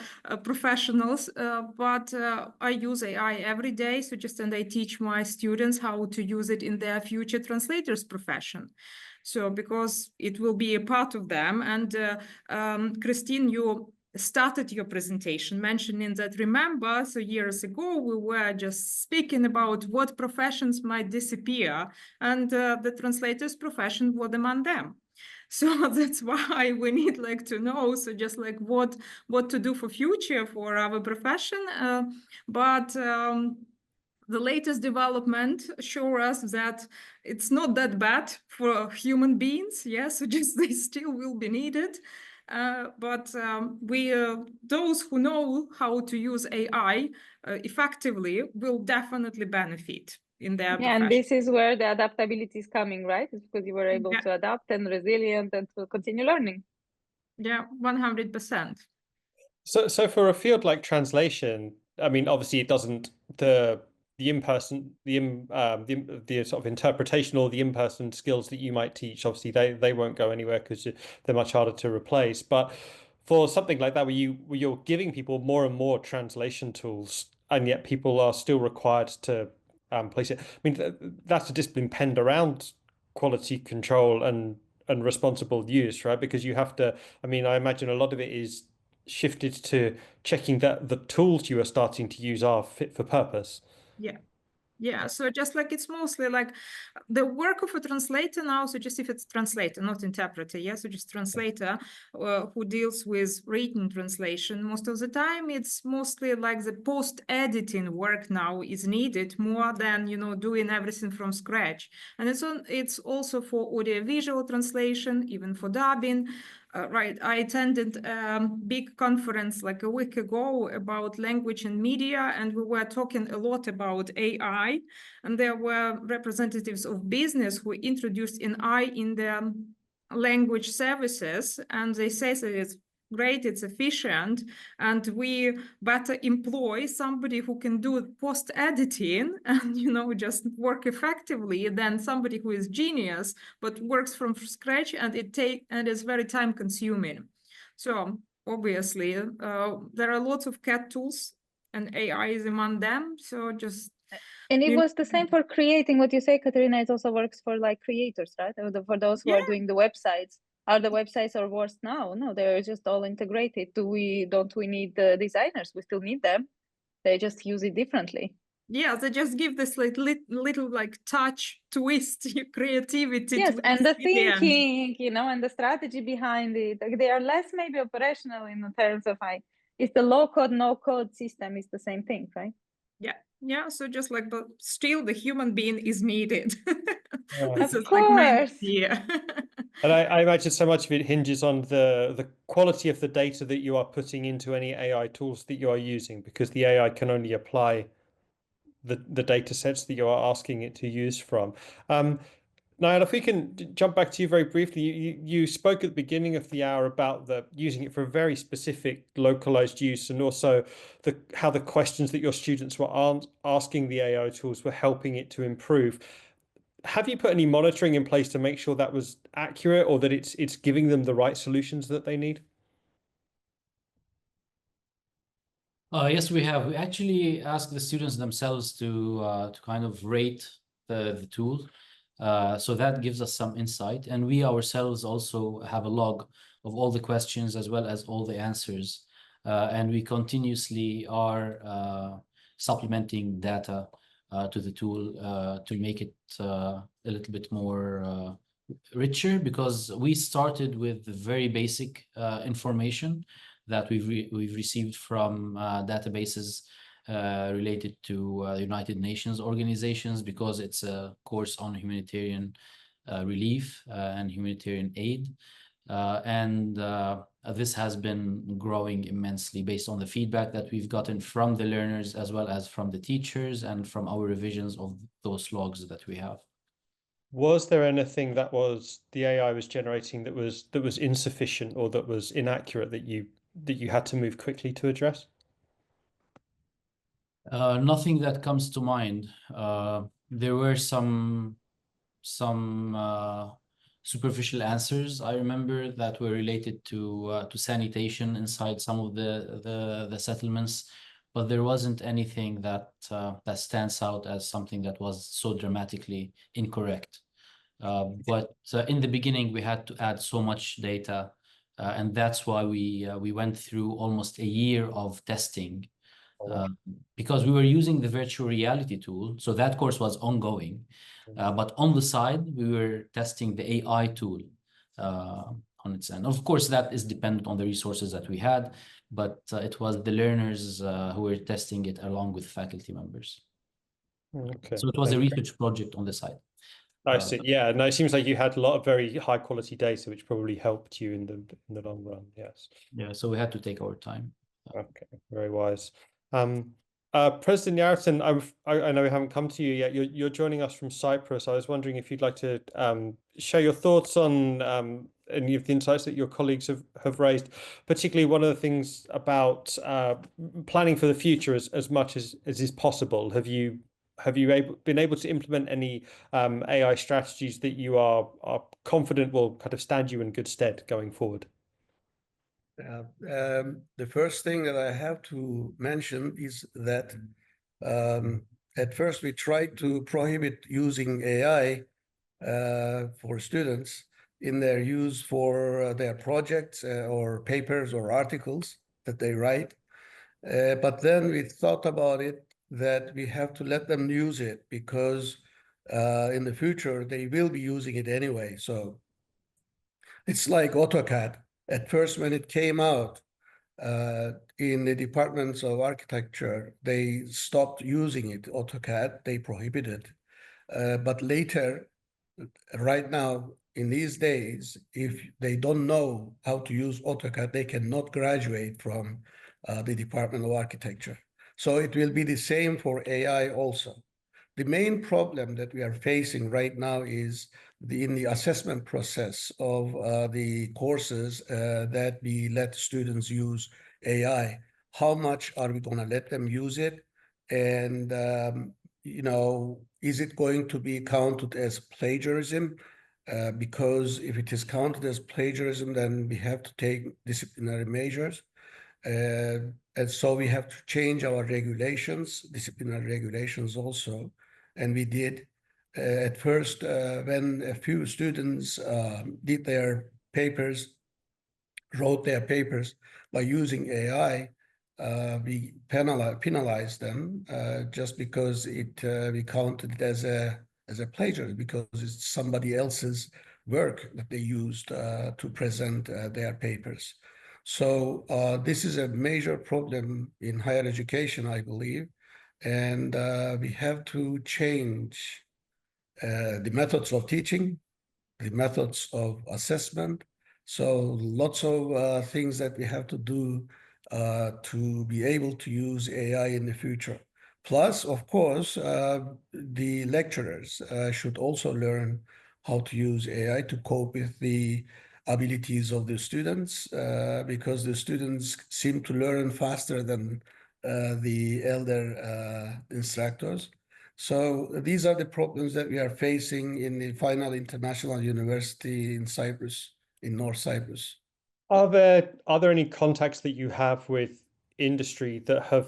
professionals, but I use AI every day. So and I teach my students how to use it in their future translators profession. So because it will be a part of them. And Christine, you started your presentation mentioning that, remember, so years ago, we were just speaking about what professions might disappear, and the translators profession was among them. So that's why we need like to know, so just like what to do for future for our profession. But the latest development show us that it's not that bad for human beings. Yes, so just they still will be needed. But those who know how to use AI effectively will definitely benefit in their Yeah, and profession. this is where the adaptability is coming, right? It's because you were able Yeah. to adapt and resilient and to continue learning. Yeah, 100%. So for a field like translation, I mean, obviously it doesn't the in-person the sort of interpretation or the in-person skills that you might teach, obviously they won't go anywhere because they're much harder to replace. But for something like that, where you're giving people more and more translation tools, and yet people are still required to place it. I mean, that's a discipline penned around quality control and responsible use, right? Because you have to. I mean, I imagine a lot of it is shifted to checking that the tools you are starting to use are fit for purpose. Yeah, so just like it's mostly like the work of a translator now, so just if it's translator, not interpreter, yeah, so just translator who deals with written translation, most of the time it's mostly like the post-editing work now is needed more than, you know, doing everything from scratch. And it's also for audio-visual translation, even for dubbing. Right, I attended a big conference like a week ago about language and media, and we were talking a lot about AI, and there were representatives of business who introduced AI in their language services, and they say that it's great, it's efficient, and we better employ somebody who can do post-editing and, you know, just work effectively than somebody who is genius but works from scratch, and it is very time consuming. So obviously there are lots of CAT tools and AI is among them, so just and it was the same for creating. What you say, Katerina, it also works for like creators, right? For those who are doing the websites. Are the websites are worse now? No, they're just all integrated. Don't we need the designers? We still need them. They just use it differently. Yeah, they just give this like little like touch, twist, creativity. Yes, twist and the thinking, you know, and the strategy behind it. Like, they are less maybe operational in terms of it's the low code, no code system is the same thing, right? Yeah. So just like, but still the human being is needed. This Of is like course. yeah. And I imagine so much of it hinges on the quality of the data that you are putting into any AI tools that you are using, because the AI can only apply the data sets that you are asking it to use from. Niall, if we can jump back to you very briefly, you spoke at the beginning of the hour about using it for a very specific localized use, and also how the questions that your students were asking the AI tools were helping it to improve. Have you put any monitoring in place to make sure that was accurate, or that it's giving them the right solutions that they need? Yes, we have. We actually ask the students themselves to kind of rate the tool. So that gives us some insight. And we ourselves also have a log of all the questions as well as all the answers. And we continuously are supplementing data to the tool to make it a little bit more richer, because we started with very basic information that we've received from databases related to United Nations organizations, because it's a course on humanitarian relief and humanitarian aid. And this has been growing immensely based on the feedback that we've gotten from the learners, as well as from the teachers and from our revisions of those logs that we have. Was there anything that the AI was generating that was insufficient or that was inaccurate that you had to move quickly to address? Nothing that comes to mind. There were some superficial answers I remember that were related to sanitation inside some of the settlements, but there wasn't anything that stands out as something that was so dramatically incorrect. But in the beginning, we had to add so much data, and that's why we went through almost a year of testing. Because we were using the virtual reality tool, so that course was ongoing. But on the side, we were testing the AI tool. on its end. Of course, that is dependent on the resources that we had, but it was the learners who were testing it along with faculty members. Okay. So it was a research project on the side. I see. Yeah, no, it seems like you had a lot of very high quality data, which probably helped you in the long run. Yes. Yeah, so we had to take our time. Okay, very wise. President Yarton, I know we haven't come to you yet. You're joining us from Cyprus. I was wondering if you'd like to share your thoughts on any of the insights that your colleagues have raised, particularly one of the things about planning for the future as much as is possible. Have you been able to implement any AI strategies that you are confident will kind of stand you in good stead going forward? The first thing that I have to mention is that at first we tried to prohibit using AI for students in their use for their projects or papers or articles that they write. But then we thought about it that we have to let them use it because in the future they will be using it anyway. So it's like AutoCAD. At first, when it came out in the departments of architecture, they stopped using it, AutoCAD, they prohibited. But later, right now, in these days, if they don't know how to use AutoCAD, they cannot graduate from the Department of Architecture. So it will be the same for AI also. The main problem that we are facing right now is in the assessment process of the courses that we let students use AI. How much are we going to let them use it? And, is it going to be counted as plagiarism? Because if it is counted as plagiarism, then we have to take disciplinary measures. And so we have to change our regulations, disciplinary regulations also. And we did. At first, when a few students did their papers, wrote their papers by using AI, we penalized them just because we counted it as a plagiarism because it's somebody else's work that they used to present their papers. So this is a major problem in higher education, I believe, and we have to change the methods of teaching, the methods of assessment. So lots of things that we have to do to be able to use AI in the future. Plus, of course, the lecturers should also learn how to use AI to cope with the abilities of the students because the students seem to learn faster than the elder instructors. So these are the problems that we are facing in the final international university in Cyprus, in North Cyprus. Are there any contacts that you have with industry that have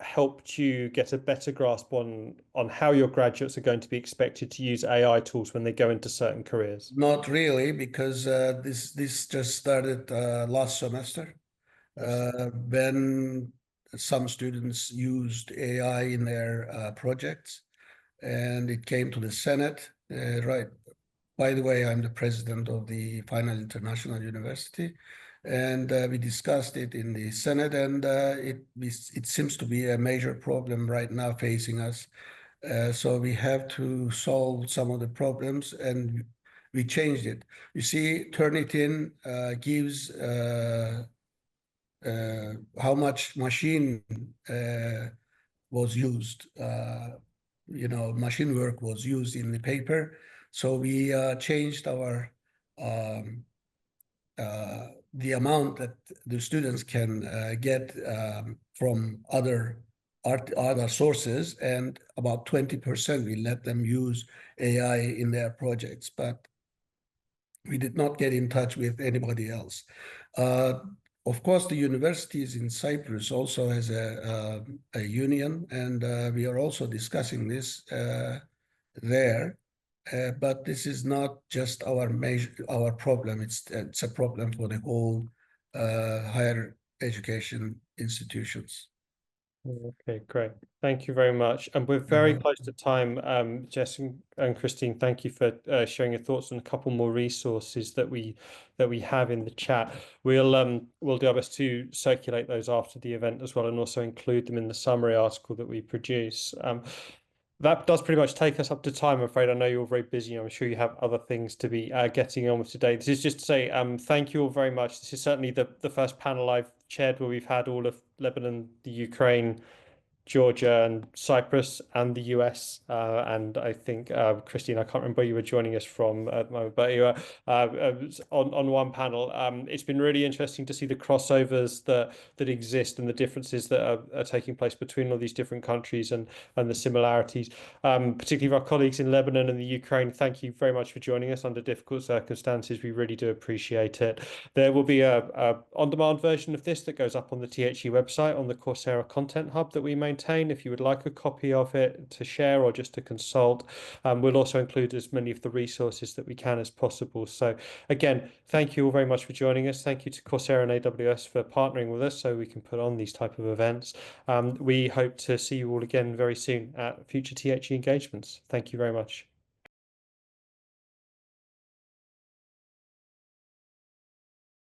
helped you get a better grasp on how your graduates are going to be expected to use AI tools when they go into certain careers? Not really, because this just started last semester. When some students used AI in their projects, and it came to the Senate. Right. By the way, I'm the president of the Final International University, and we discussed it in the Senate, and it seems to be a major problem right now facing us. So we have to solve some of the problems, and we changed it. You see, Turnitin gives how much machine was used. Machine work was used in the paper. So we changed our the amount that the students can get from other sources, and about 20% we let them use AI in their projects, but we did not get in touch with anybody else. Of course, the universities in Cyprus also has a union, and we are also discussing this there. But this is not just our problem. It's a problem for the whole higher education institutions. Okay, great. Thank you very much. And we're very close to time. Jess and Christine, thank you for sharing your thoughts on a couple more resources that we have in the chat. We'll do our best to circulate those after the event as well, and also include them in the summary article that we produce. That does pretty much take us up to time, I'm afraid. I know you're very busy. I'm sure you have other things to be getting on with today. This is just to say thank you all very much. This is certainly the first panel I've chaired where we've had all of Lebanon, the Ukraine, Georgia and Cyprus and the US. And I think, Christine, I can't remember where you were joining us from at the moment, but you were on one panel. It's been really interesting to see the crossovers that exist and the differences that are taking place between all these different countries and the similarities, particularly for our colleagues in Lebanon and the Ukraine. Thank you very much for joining us under difficult circumstances. We really do appreciate it. There will be a on-demand version of this that goes up on the THE website on the Coursera Content Hub that we maintain. If you would like a copy of it to share or just to consult, we'll also include as many of the resources that we can as possible. So again, thank you all very much for joining us. Thank you to Coursera and AWS for partnering with us so we can put on these type of events. We hope to see you all again very soon at future THE engagements. Thank you very much.